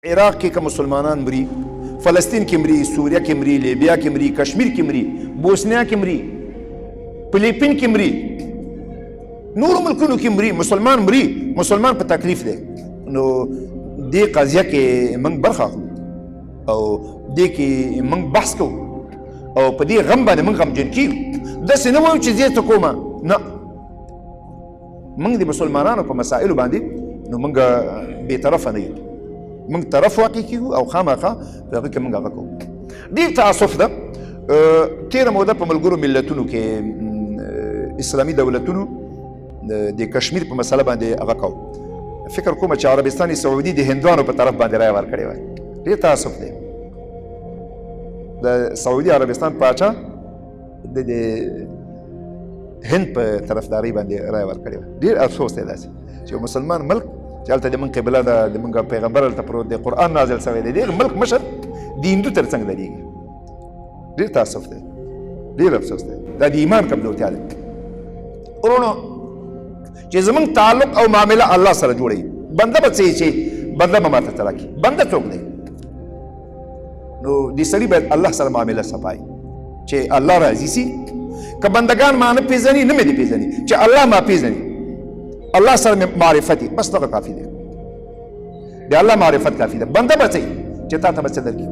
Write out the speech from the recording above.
عراق کې کوم مسلمانان مري، فلسطین کې مري، سوریه کې مري، لیبیا کې مري، کشمیر کې مري، بوسنیا کې مري، فلیپین کې مري، نورو ملکونو کې مري، مسلمان مري، مسلمان په تکلیف دی. نو دې قضیه کې موږ برخه اخلو او دې کې موږ بحث کوو او په دې غم باندې موږ غمجن کیږو. داسې نه وایو چې زه څه کومه، نه، موږ د مسلمانانو په مسایلو باندې نو موږ بې طرفه نه یو، موږ طرف واقع کیږو او خامخا په هغه کې موږ هغه کوو. ډېر تعصف ده. تېره موده په ملګرو ملتونو کې اسلامي دولتونو د کشمیر په مسله باندې هغه کوو. فکر کوم چې عربستان سعودي د هندوانو په طرف باندې رایه ورکړې وه. ډېر تعصف دی. د سعودي عربستان پاچا د هند په طرفداري باندې رایه ورکړې وه. ډېر افسوس دی داسې چې یو مسلمان ملک چې هلته د من قبله ده، د منږ پیغمبر هلته پروت دی، قرآن نازل شوی دی، د ملک مشر د هندو تر څنګ درېږي. ډېر تاسف دی، ډېر افسوس دی. دا د ایمان کمزورتیا ده. ورونو چې زموږ تعلق او معامله الله سره جوړوي، بنده به څه چې بنده به ماته څه راکړي. بنده څوک دی؟ نو د سړي باید الله سره معامله صفایي چې الله راضي سي. که بندگان ما نه پېژني، نه مې دې پېژني، چې الله ما پېژني، الله سره معرفت بس دغه کافي دی. د الله معرفت کافي ده. بنده به څه چې تا ته به څه درکړي.